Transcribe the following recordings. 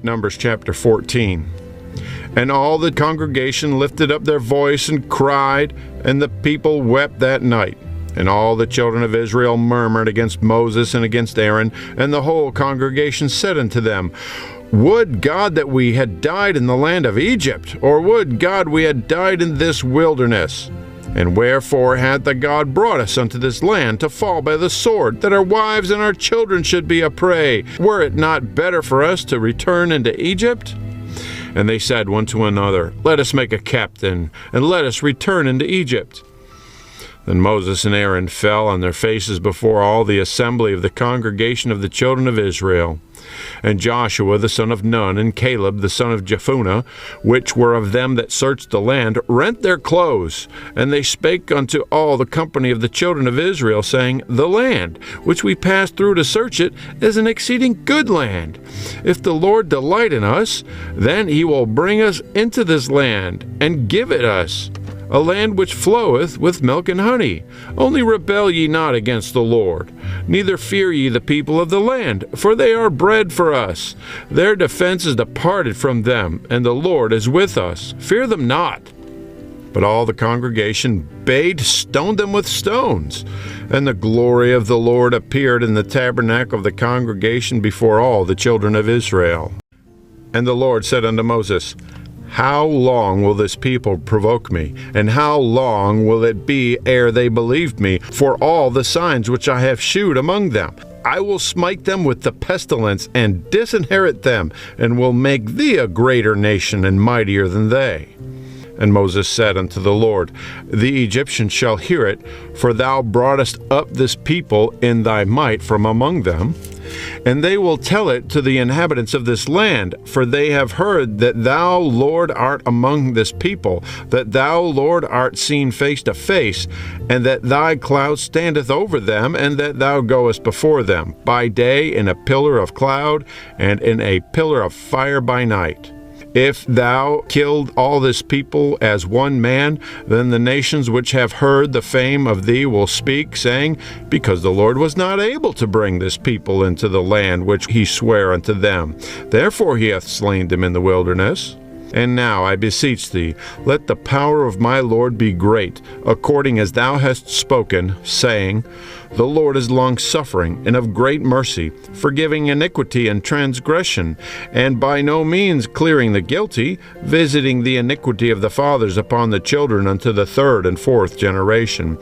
Numbers chapter 14. And all the congregation lifted up their voice and cried, and the people wept that night. And all the children of Israel murmured against Moses and against Aaron, and the whole congregation said unto them, Would God that we had died in the land of Egypt, or would God we had died in this wilderness? And wherefore hath the God brought us unto this land to fall by the sword, that our wives and our children should be a prey? Were it not better for us to return into Egypt? And they said one to another, Let us make a captain, and let us return into Egypt. Then Moses and Aaron fell on their faces before all the assembly of the congregation of the children of Israel. And Joshua the son of Nun, and Caleb the son of Jephunneh, which were of them that searched the land, rent their clothes. And they spake unto all the company of the children of Israel, saying, The land which we passed through to search it is an exceeding good land. If the Lord delight in us, then he will bring us into this land, and give it us, a land which floweth with milk and honey. Only rebel ye not against the Lord, neither fear ye the people of the land, for they are bread for us. Their defense is departed from them, and the Lord is with us. Fear them not. But all the congregation bade stone them with stones. And the glory of the Lord appeared in the tabernacle of the congregation before all the children of Israel. And the Lord said unto Moses, How long will this people provoke me? And how long will it be ere they believe me for all the signs which I have shewed among them? I will smite them with the pestilence and disinherit them, and will make thee a greater nation and mightier than they. And Moses said unto the Lord, The Egyptians shall hear it, for thou broughtest up this people in thy might from among them. And they will tell it to the inhabitants of this land, for they have heard that thou, Lord, art among this people, that thou, Lord, art seen face to face, and that thy cloud standeth over them, and that thou goest before them, by day in a pillar of cloud, and in a pillar of fire by night. If thou killed all this people as one man, then the nations which have heard the fame of thee will speak, saying, Because the Lord was not able to bring this people into the land which he sware unto them, therefore he hath slain them in the wilderness. And now, I beseech thee, let the power of my Lord be great, according as thou hast spoken, saying, The Lord is long-suffering and of great mercy, forgiving iniquity and transgression, and by no means clearing the guilty, visiting the iniquity of the fathers upon the children unto the third and fourth generation.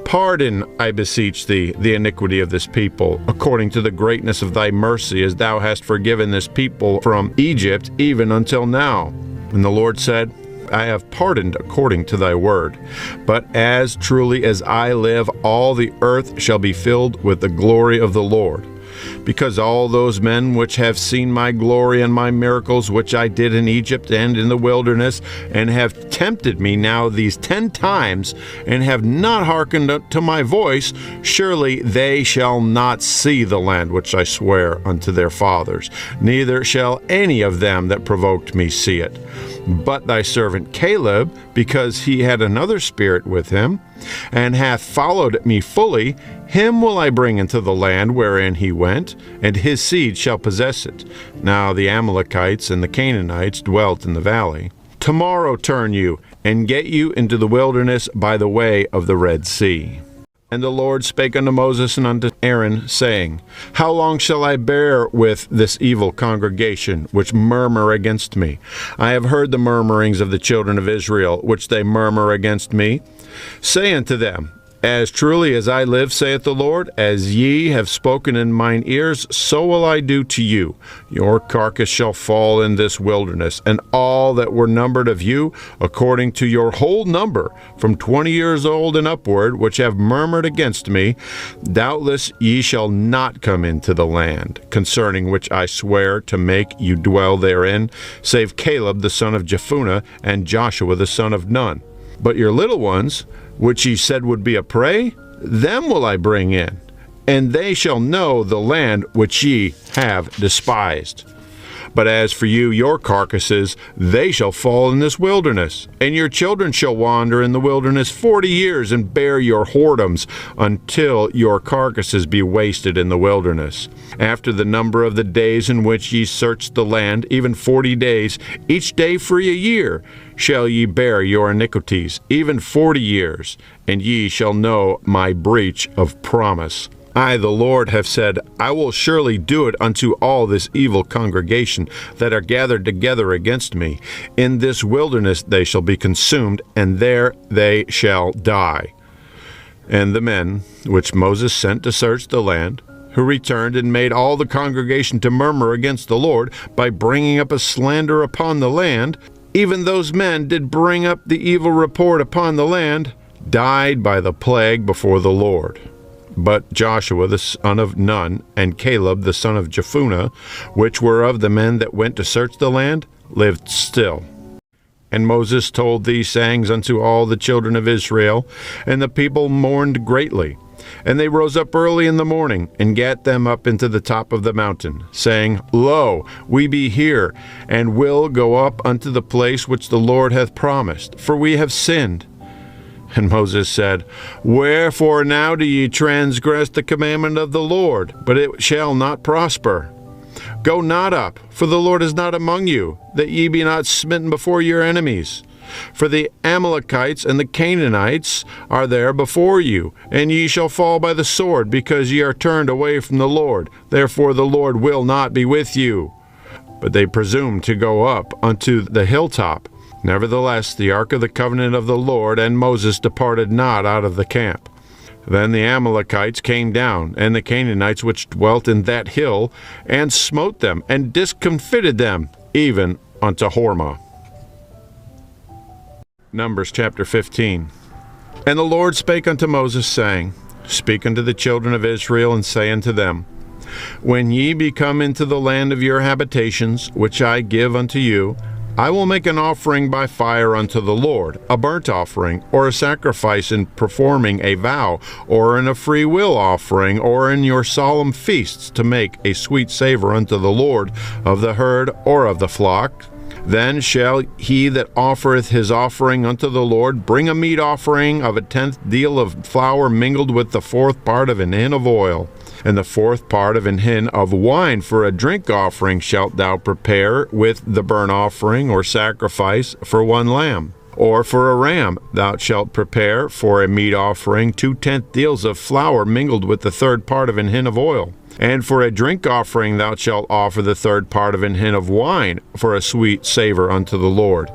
Pardon, I beseech thee, the iniquity of this people, according to the greatness of thy mercy, as thou hast forgiven this people from Egypt even until now. And the Lord said, I have pardoned according to thy word. But as truly as I live, all the earth shall be filled with the glory of the Lord. Because all those men which have seen my glory and my miracles which I did in Egypt and in the wilderness, and have tempted me now these 10 times, and have not hearkened to my voice, surely they shall not see the land which I swear unto their fathers, neither shall any of them that provoked me see it. But thy servant Caleb, because he had another spirit with him, and hath followed me fully, him will I bring into the land wherein he went, and his seed shall possess it. Now the Amalekites and the Canaanites dwelt in the valley. Tomorrow turn you, and get you into the wilderness by the way of the Red Sea. And the Lord spake unto Moses and unto Aaron, saying, How long shall I bear with this evil congregation, which murmur against me? I have heard the murmurings of the children of Israel, which they murmur against me. Say unto them, As truly as I live, saith the Lord, as ye have spoken in mine ears, so will I do to you. Your carcass shall fall in this wilderness, and all that were numbered of you, according to your whole number, from 20 years old and upward, which have murmured against me, doubtless ye shall not come into the land, concerning which I swear to make you dwell therein, save Caleb the son of Jephunneh, and Joshua the son of Nun. But your little ones, which ye said would be a prey, them will I bring in, and they shall know the land which ye have despised. But as for you, your carcasses, they shall fall in this wilderness, and your children shall wander in the wilderness 40 years, and bear your whoredoms, until your carcasses be wasted in the wilderness. After the number of the days in which ye searched the land, even 40 days, each day for a year, shall ye bear your iniquities, even 40 years, and ye shall know my breach of promise. I, the Lord, have said, I will surely do it unto all this evil congregation that are gathered together against me. In this wilderness they shall be consumed, and there they shall die. And the men which Moses sent to search the land, who returned and made all the congregation to murmur against the Lord by bringing up a slander upon the land, even those men did bring up the evil report upon the land, died by the plague before the Lord. But Joshua the son of Nun, and Caleb the son of Jephunneh, which were of the men that went to search the land, lived still. And Moses told these sayings unto all the children of Israel, and the people mourned greatly. And they rose up early in the morning, and gat them up into the top of the mountain, saying, Lo, we be here, and will go up unto the place which the Lord hath promised, for we have sinned. And Moses said, Wherefore now do ye transgress the commandment of the Lord? But it shall not prosper. Go not up, for the Lord is not among you, that ye be not smitten before your enemies. For the Amalekites and the Canaanites are there before you, and ye shall fall by the sword, because ye are turned away from the Lord. Therefore the Lord will not be with you. But they presumed to go up unto the hilltop. Nevertheless, the ark of the covenant of the Lord and Moses departed not out of the camp. Then the Amalekites came down, and the Canaanites which dwelt in that hill, and smote them, and discomfited them, even unto Hormah. Numbers chapter 15. And the Lord spake unto Moses, saying, Speak unto the children of Israel, and say unto them, When ye be come into the land of your habitations, which I give unto you, I will make an offering by fire unto the Lord, a burnt offering, or a sacrifice in performing a vow, or in a free will offering, or in your solemn feasts, to make a sweet savor unto the Lord of the herd or of the flock. Then shall he that offereth his offering unto the Lord bring a meat offering of a 10th deal of flour mingled with the 4th part of an hin of oil. And the 4th part of an hin of wine for a drink offering shalt thou prepare with the burnt offering or sacrifice for 1 lamb. Or for a ram thou shalt prepare for a meat offering 2 tenth deals of flour mingled with the 3rd part of an hin of oil. And for a drink offering thou shalt offer the 3rd part of an hin of wine for a sweet savor unto the Lord.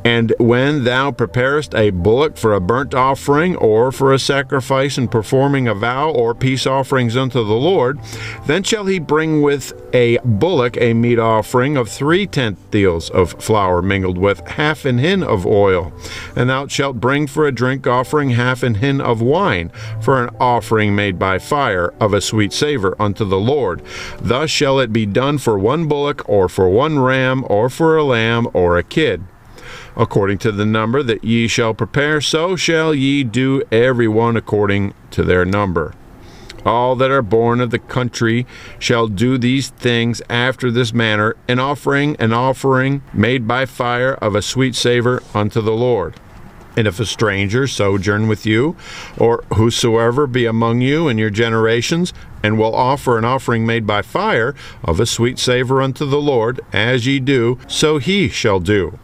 And when thou preparest a bullock for a burnt offering, or for a sacrifice in performing a vow, or peace offerings unto the Lord, then shall he bring with a bullock a meat offering of 3 tenth deals of flour mingled with half an hin of oil. And thou shalt bring for a drink offering half an hin of wine, for an offering made by fire of a sweet savor unto the Lord. Thus shall it be done for 1 bullock, or for 1 ram, or for a lamb, or a kid. According to the number that ye shall prepare, so shall ye do every one according to their number. All that are born of the country shall do these things after this manner, an offering made by fire of a sweet savor unto the Lord. And if a stranger sojourn with you, or whosoever be among you in your generations, and will offer an offering made by fire of a sweet savor unto the Lord, as ye do, so he shall do.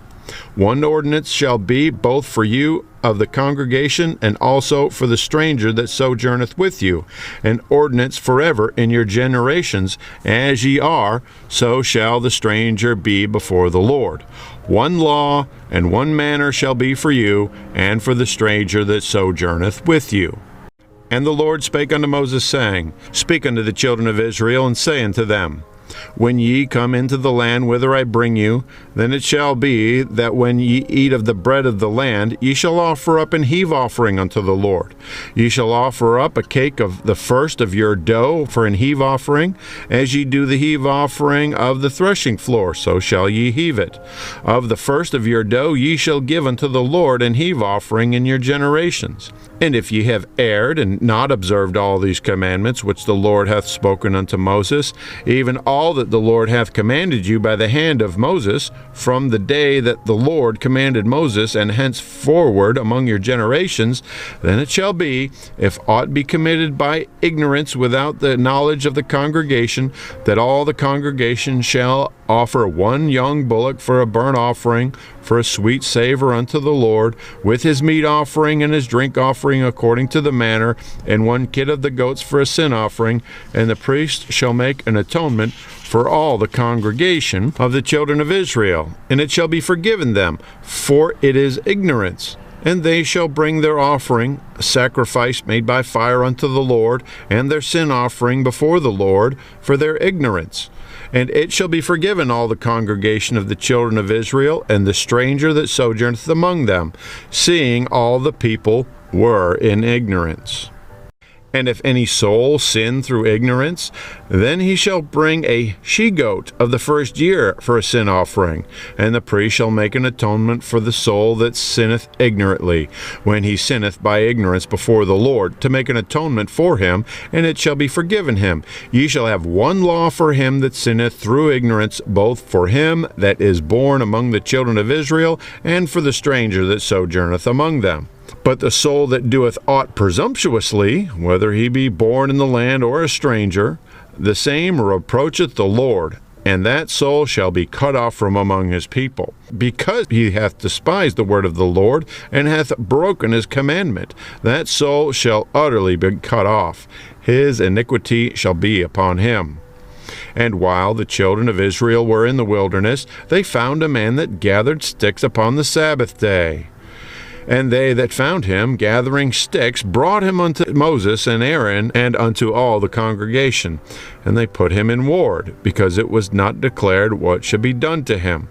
1 ordinance shall be both for you of the congregation, and also for the stranger that sojourneth with you, an ordinance forever in your generations. As ye are, so shall the stranger be before the Lord. 1 law and 1 manner shall be for you, and for the stranger that sojourneth with you. And the Lord spake unto Moses, saying, Speak unto the children of Israel, and say unto them, When ye come into the land whither I bring you, then it shall be that when ye eat of the bread of the land, ye shall offer up an heave offering unto the Lord. Ye shall offer up a cake of the first of your dough for an heave offering, as ye do the heave offering of the threshing floor, so shall ye heave it. Of the first of your dough ye shall give unto the Lord an heave offering in your generations. And if ye have erred, and not observed all these commandments which the Lord hath spoken unto Moses, even all that the Lord hath commanded you by the hand of Moses, from the day that the Lord commanded Moses, and henceforward among your generations, then it shall be, if aught be committed by ignorance without the knowledge of the congregation, that all the congregation shall offer one young bullock for a burnt offering, for a sweet savor unto the Lord, with his meat offering and his drink offering according to the manner, and one kid of the goats for a sin offering. And the priest shall make an atonement for all the congregation of the children of Israel, and it shall be forgiven them, for it is ignorance. And they shall bring their offering, a sacrifice made by fire unto the Lord, and their sin offering before the Lord, for their ignorance. And it shall be forgiven all the congregation of the children of Israel, and the stranger that sojourneth among them, seeing all the people were in ignorance. And if any soul sin through ignorance, then he shall bring a she-goat of the first year for a sin offering, and the priest shall make an atonement for the soul that sinneth ignorantly, when he sinneth by ignorance before the Lord, to make an atonement for him, and it shall be forgiven him. Ye shall have one law for him that sinneth through ignorance, both for him that is born among the children of Israel, and for the stranger that sojourneth among them. But the soul that doeth aught presumptuously, whether he be born in the land or a stranger, the same reproacheth the Lord, and that soul shall be cut off from among his people, because he hath despised the word of the Lord, and hath broken his commandment. That soul shall utterly be cut off. His iniquity shall be upon him. And while the children of Israel were in the wilderness, they found a man that gathered sticks upon the Sabbath day. And they that found him gathering sticks brought him unto Moses and Aaron, and unto all the congregation. And they put him in ward, because it was not declared what should be done to him.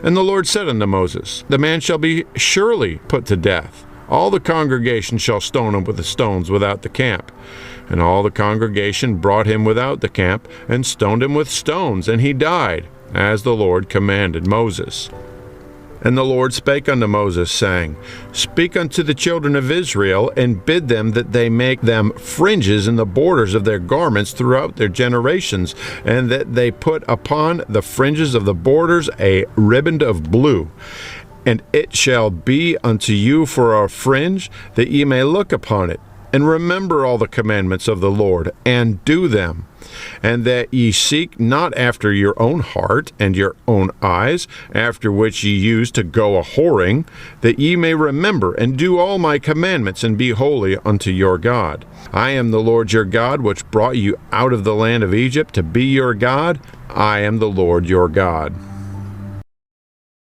And the Lord said unto Moses, The man shall be surely put to death. All the congregation shall stone him with the stones without the camp. And all the congregation brought him without the camp, and stoned him with stones, and he died, as the Lord commanded Moses. And the Lord spake unto Moses, saying, Speak unto the children of Israel, and bid them that they make them fringes in the borders of their garments throughout their generations, and that they put upon the fringes of the borders a riband of blue. And it shall be unto you for a fringe, that ye may look upon it, and remember all the commandments of the Lord, and do them. And that ye seek not after your own heart and your own eyes, after which ye used to go a-whoring, that ye may remember and do all my commandments, and be holy unto your God. I am the Lord your God, which brought you out of the land of Egypt to be your God. I am the Lord your God.